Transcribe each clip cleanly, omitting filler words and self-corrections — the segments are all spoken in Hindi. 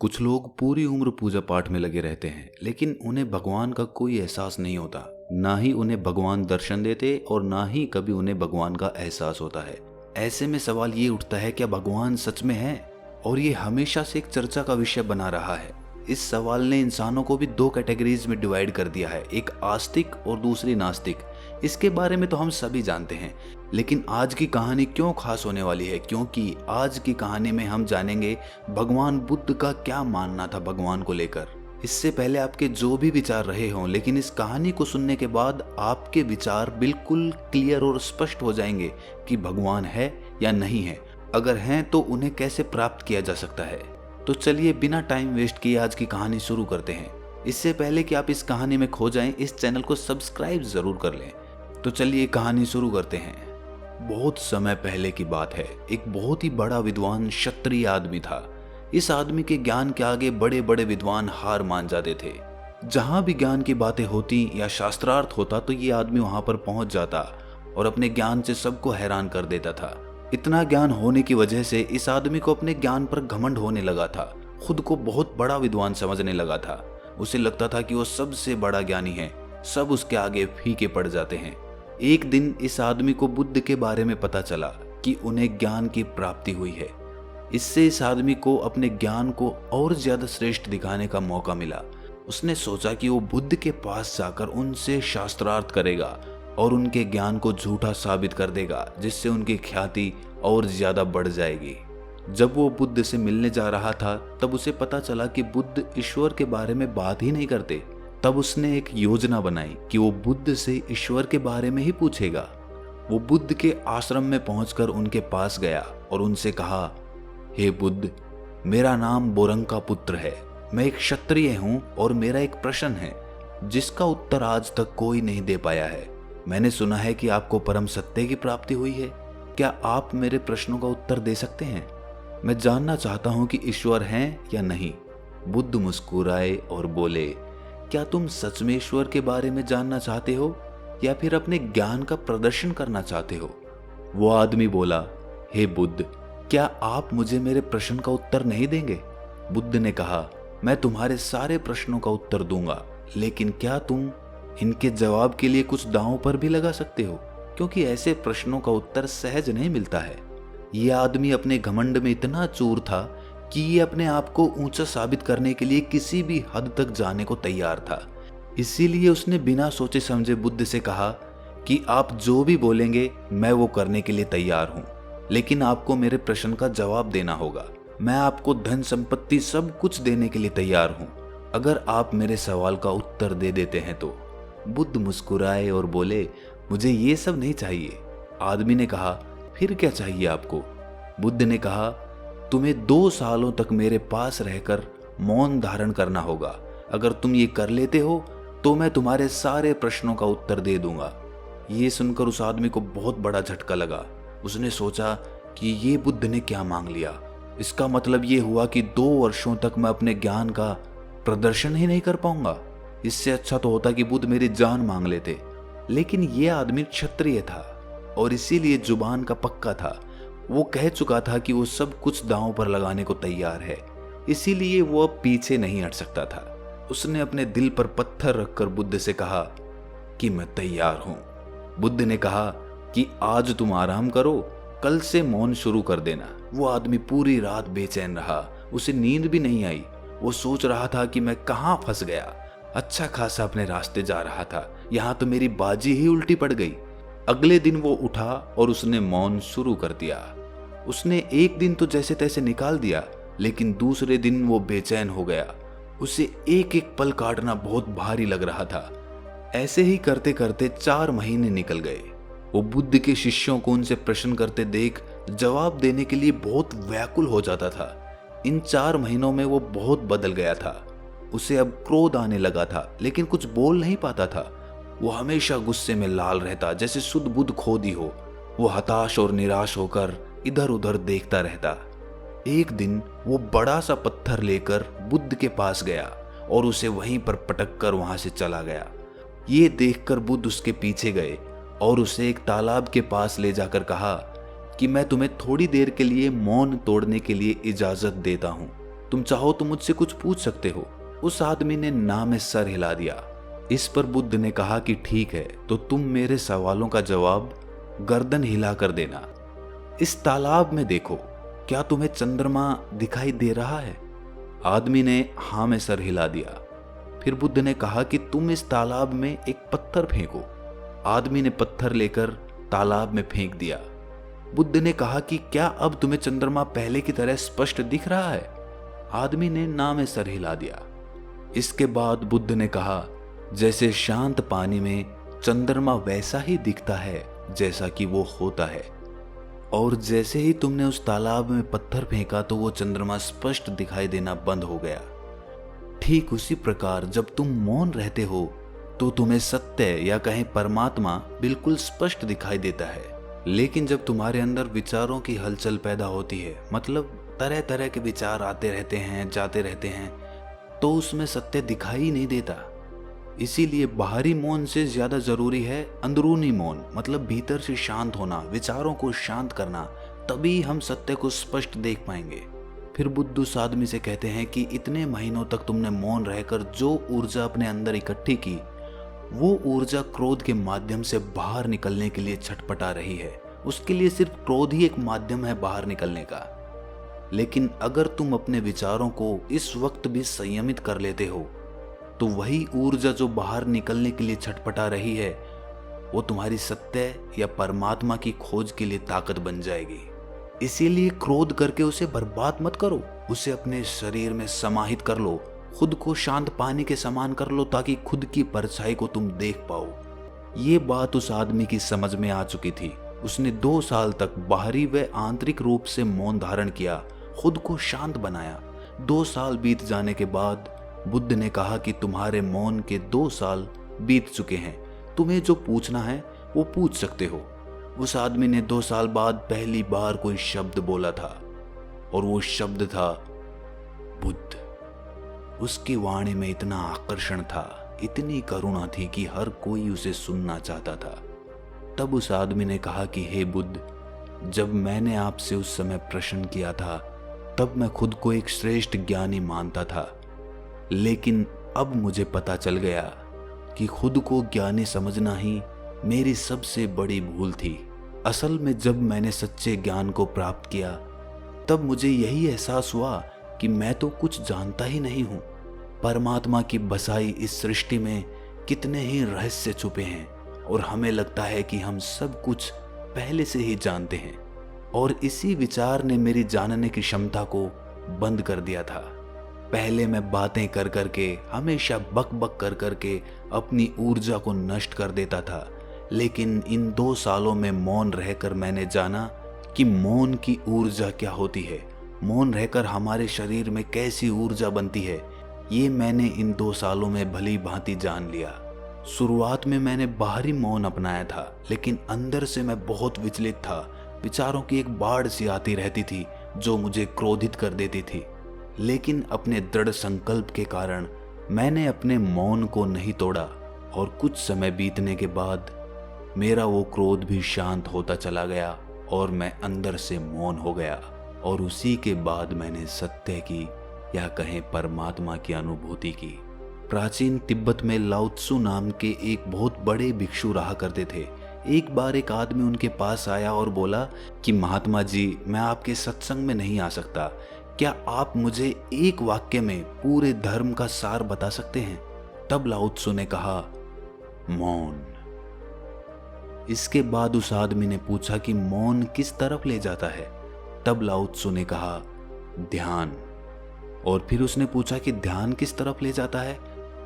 कुछ लोग पूरी उम्र पूजा पाठ में लगे रहते हैं, लेकिन उन्हें भगवान का कोई एहसास नहीं होता। ना ही उन्हें भगवान दर्शन देते और ना ही कभी उन्हें भगवान का एहसास होता है। ऐसे में सवाल ये उठता है, क्या भगवान सच में है? और ये हमेशा से एक चर्चा का विषय बना रहा है। इस सवाल ने इंसानों को भी दो कैटेगरीज में डिवाइड कर दिया है, एक आस्तिक और दूसरी नास्तिक। इसके बारे में तो हम सभी जानते हैं, लेकिन आज की कहानी क्यों खास होने वाली है? क्योंकि आज की कहानी में हम जानेंगे भगवान बुद्ध का क्या मानना था भगवान को लेकर। इससे पहले आपके जो भी विचार रहे हों, लेकिन इस कहानी को सुनने के बाद आपके विचार बिल्कुल क्लियर और स्पष्ट हो जाएंगे कि भगवान है या नहीं है। अगर हैं तो उन्हें कैसे प्राप्त किया जा सकता है। तो चलिए बिना टाइम वेस्ट किए आज की कहानी शुरू करते हैं। इससे पहले कि आप इस कहानी में खो जाएं, इस चैनल को सब्सक्राइब जरूर कर लें। तो चलिए कहानी शुरू करते हैं। बहुत समय पहले की बात है। एक बहुत ही बड़ा विद्वान क्षत्रिय आदमी था। इस आदमी के ज्ञान के आगे बड़े बड़े विद्वान हार मान जाते थे। जहां भी ज्ञान की बातें होती या शास्त्रार्थ होता तो ये आदमी वहां पर पहुंच जाता और अपने ज्ञान से सबको हैरान कर देता था। इतना ज्ञान होने की वजह से इस आदमी को अपने ज्ञान पर घमंड होने लगा था। खुद को बहुत बड़ा विद्वान समझने लगा था। उसे लगता था कि वो सबसे बड़ा ज्ञानी है, सब उसके आगे फीके पड़ जाते हैं। एक दिन इस आदमी को बुद्ध के बारे में पता चला कि उन्हें ज्ञान की प्राप्ति हुई है। इससे इस आदमी को अपने ज्ञान को और ज्यादा श्रेष्ठ दिखाने का मौका मिला। उसने सोचा कि वो बुद्ध के पास जाकर उनसे शास्त्रार्थ करेगा और उनके ज्ञान को झूठा साबित कर देगा, जिससे उनकी ख्याति और ज्यादा बढ़ जाएगी। जब वो बुद्ध से मिलने जा रहा था तब उसे पता चला कि बुद्ध ईश्वर के बारे में बात ही नहीं करते। तब उसने एक योजना बनाई कि वो बुद्ध से ईश्वर के बारे में ही पूछेगा। वो बुद्ध के आश्रम में पहुंचकर उनके पास गया और उनसे कहा, हे बुद्ध, मेरा नाम बोरंग पुत्र है। मैं एक क्षत्रिय हूं और मेरा एक प्रश्न है जिसका उत्तर आज तक कोई नहीं दे पाया है। मैंने सुना है कि आपको परम सत्य की प्राप्ति हुई है। क्या आप मेरे प्रश्नों का उत्तर दे सकते हैं? मैं जानना चाहता हूं कि ईश्वर हैं या नहीं। बुद्ध मुस्कुराए और बोले, क्या तुम सच में ईश्वर के बारे में जानना चाहते हो या फिर अपने ज्ञान का प्रदर्शन करना चाहते हो? वो आदमी बोला, हे बुद्ध, क्या आप मुझे मेरे प्रश्न का उत्तर नहीं देंगे? बुद्ध ने कहा, मैं तुम्हारे सारे प्रश्नों का उत्तर दूंगा, लेकिन क्या तुम इनके जवाब के लिए कुछ दांव पर भी लगा सकते हो? क्योंकि ऐसे प्रश्नों का उत्तर सहज नहीं मिलता है। ये आदमी अपने घमंड में इतना चूर था कि ये अपने आप को ऊंचा साबित करने के लिए किसी भी हद तक जाने को तैयार था। इसीलिए उसने बिना सोचे समझे बुद्ध से कहा कि आप जो भी बोलेंगे मैं वो करने के लिए तैयार हूं, लेकिन आपको मेरे प्रश्न का जवाब देना होगा। मैं आपको धन संपत्ति सब कुछ देने के लिए तैयार हूं, अगर आप मेरे सवाल का उत्तर दे देते हैं तो। बुद्ध मुस्कुराए और बोले, मुझे ये सब नहीं चाहिए। आदमी ने कहा, फिर क्या चाहिए आपको? बुद्ध ने कहा, तुम्हें 2 सालों तक मेरे पास रहकर मौन धारण करना होगा। अगर तुम ये कर लेते हो तो मैं तुम्हारे सारे प्रश्नों का उत्तर दे दूंगा। ये सुनकर उस आदमी को बहुत बड़ा झटका लगा। उसने सोचा कि ये बुद्ध ने क्या मांग लिया। इसका मतलब ये हुआ कि 2 वर्षों तक मैं अपने ज्ञान का प्रदर्शन ही नहीं कर पाऊंगा। इससे अच्छा तो होता कि बुद्ध मेरी जान मांग लेते। लेकिन ये आदमी क्षत्रिय था और इसीलिए जुबान का पक्का था। वो कह चुका था कि वो सब कुछ दांव पर लगाने को तैयार है, इसीलिए वो अब पीछे नहीं हट सकता था। उसने अपने दिल पर पत्थर रखकर बुद्ध से कहा कि मैं तैयार हूं। बुद्ध ने कहा कि आज तुम आराम करो, कल से मौन शुरू कर देना। वो आदमी पूरी रात बेचैन रहा, उसे नींद भी नहीं आई। वो सोच रहा था कि मैं कहां फंस गया। अच्छा खासा अपने रास्ते जा रहा था, यहाँ तो मेरी बाजी ही उल्टी पड़ गई। अगले दिन वो उठा और उसने मौन शुरू कर दिया। उसने एक दिन तो जैसे तैसे निकाल दिया, लेकिन दूसरे दिन वो बेचैन हो गया। उसे एक एक पल काटना बहुत भारी लग रहा था। ऐसे ही करते करते 4 महीने निकल गए। वो बुद्ध के शिष्यों को उनसे प्रश्न करते देख जवाब देने के लिए बहुत व्याकुल हो जाता था। इन 4 महीनों में वो बहुत बदल गया था। उसे अब क्रोध आने लगा था, लेकिन कुछ बोल नहीं पाता था। वो हमेशा गुस्से में लाल रहता, जैसे शुद्ध बुद्ध खोदी हो। वो हताश और निराश होकर इधर उधर देखता रहता। एक दिन वो बड़ा सा पत्थर लेकर बुद्ध के पास गया और उसे वहीं पर पटक कर वहां से चला गया। ये देखकर बुद्ध उसके पीछे गए और उसे एक तालाब के पास ले जाकर कहा कि मैं तुम्हें थोड़ी देर के लिए मौन तोड़ने के लिए इजाजत देता हूं। तुम चाहो तो मुझसे कुछ पूछ सकते हो। उस आदमी ने ना में सर हिला दिया। इस पर बुद्ध ने कहा कि ठीक है, तो तुम मेरे सवालों का जवाब गर्दन हिला कर देना। इस तालाब में देखो, क्या तुम्हें चंद्रमा दिखाई दे रहा है? आदमी ने हाँ में सर हिला दिया। फिर बुद्ध ने कहा कि तुम इस तालाब में एक पत्थर फेंको। आदमी ने पत्थर लेकर तालाब में फेंक दिया। बुद्ध ने कहा कि क्या अब तुम्हें चंद्रमा पहले की तरह स्पष्ट दिख रहा है? आदमी ने ना में सर हिला दिया। इसके बाद बुद्ध ने कहा, जैसे शांत पानी में चंद्रमा वैसा ही दिखता है जैसा कि वो होता है, और जैसे ही तुमने उस तालाब में पत्थर फेंका तो वो चंद्रमा स्पष्ट दिखाई देना बंद हो गया। ठीक उसी प्रकार जब तुम मौन रहते हो तो तुम्हें सत्य या कहें परमात्मा बिल्कुल स्पष्ट दिखाई देता है। लेकिन जब तुम्हारे अंदर विचारों की हलचल पैदा होती है, मतलब तरह तरह के विचार आते रहते हैं, जाते रहते हैं, तो उसमें सत्य दिखाई नहीं देता। इसीलिए बाहरी मौन से ज्यादा जरूरी है अंदरूनी मौन, मतलब भीतर से शांत होना, विचारों को शांत करना, तभी हम सत्य को स्पष्ट देख पाएंगे। फिर बुद्ध उस आदमी से कहते हैं कि इतने महीनों तक तुमने मौन रहकर जो ऊर्जा अपने अंदर इकट्ठी की, वो ऊर्जा क्रोध के माध्यम से बाहर निकलने के लिए छटपटा रही है। उसके लिए सिर्फ क्रोध ही एक माध्यम है बाहर निकलने का। लेकिन अगर तुम अपने विचारों को इस वक्त भी संयमित कर लेते हो, तो वही ऊर्जा जो बाहर निकलने के लिए छटपटा रही है, वो तुम्हारी सत्य या परमात्मा की खोज के लिए ताकत बन जाएगी। इसीलिए क्रोध करके उसे बर्बाद मत करो, उसे अपने शरीर में समाहित कर लो, खुद को शांत पानी के समान कर लो, ताकि खुद की परछाई को तुम देख पाओ। ये बात उस आदमी की समझ में आ चुकी थी। उसने 2 साल तक बाहरी व आंतरिक रूप से मौन धारण किया, खुद को शांत बनाया। 2 साल बीत जाने के बाद बुद्ध ने कहा कि तुम्हारे मौन के 2 साल बीत चुके हैं, तुम्हें जो पूछना है वो पूछ सकते हो। उस आदमी ने 2 साल बाद पहली बार कोई शब्द बोला था, और वो शब्द था बुद्ध। उसकी वाणी में इतना आकर्षण था, इतनी करुणा थी कि हर कोई उसे सुनना चाहता था। तब उस आदमी ने कहा कि हे बुद्ध, जब मैंने आपसे उस समय प्रश्न किया था, तब मैं खुद को एक श्रेष्ठ ज्ञानी मानता था, लेकिन अब मुझे पता चल गया कि खुद को ज्ञानी समझना ही मेरी सबसे बड़ी भूल थी। असल में जब मैंने सच्चे ज्ञान को प्राप्त किया, तब मुझे यही एहसास हुआ कि मैं तो कुछ जानता ही नहीं हूँ। परमात्मा की बसाई इस सृष्टि में कितने ही रहस्य छुपे हैं, और हमें लगता है कि हम सब कुछ पहले से ही जानते हैं, और इसी विचार ने मेरी जानने की क्षमता को बंद कर दिया था। पहले मैं बातें कर करके, हमेशा बक बक कर करके अपनी ऊर्जा को नष्ट कर देता था, लेकिन इन 2 सालों में मौन रहकर मैंने जाना कि मौन की ऊर्जा क्या होती है, मौन रहकर हमारे शरीर में कैसी ऊर्जा बनती है। ये मैंने इन 2 सालों में भली भांति जान लिया। शुरुआत में मैंने बाहरी मौन अपनाया था, लेकिन अंदर से मैं बहुत विचलित था। विचारों की एक बाढ़ सी आती रहती थी जो मुझे क्रोधित कर देती थी, लेकिन अपने दृढ़ संकल्प के कारण मैंने अपने मौन को नहीं तोड़ा, और कुछ समय बीतने के बाद मेरा वो क्रोध भी शांत होता चला गया और मैं अंदर से मौन हो गया। और उसी के बाद मैंने सत्य की या कहें परमात्मा की अनुभूति की। प्राचीन तिब्बत में लाओ त्सु नाम के एक बहुत बड़े भिक्षु रहा करते थे। एक बार एक आदमी उनके पास आया और बोला कि महात्मा जी, मैं आपके सत्संग में नहीं आ सकता, क्या आप मुझे एक वाक्य में पूरे धर्म का सार बता सकते हैं? तब लाओ त्सु ने कहा, मौन। इसके बाद उस आदमी ने पूछा कि मौन किस तरफ ले जाता है? तब लाओ त्सु ने कहा, ध्यान। और फिर उसने पूछा कि ध्यान किस तरफ ले जाता है?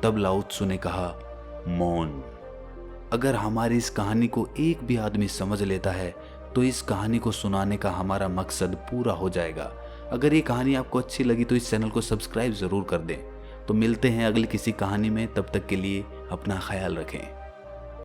तब लाओ त्सु ने कहा, मौन। अगर हमारी इस कहानी को एक भी आदमी समझ लेता है तो इस कहानी को सुनाने का हमारा मकसद पूरा हो जाएगा। अगर ये कहानी आपको अच्छी लगी तो इस चैनल को सब्सक्राइब जरूर कर दें। तो मिलते हैं अगली किसी कहानी में, तब तक के लिए अपना ख्याल रखें।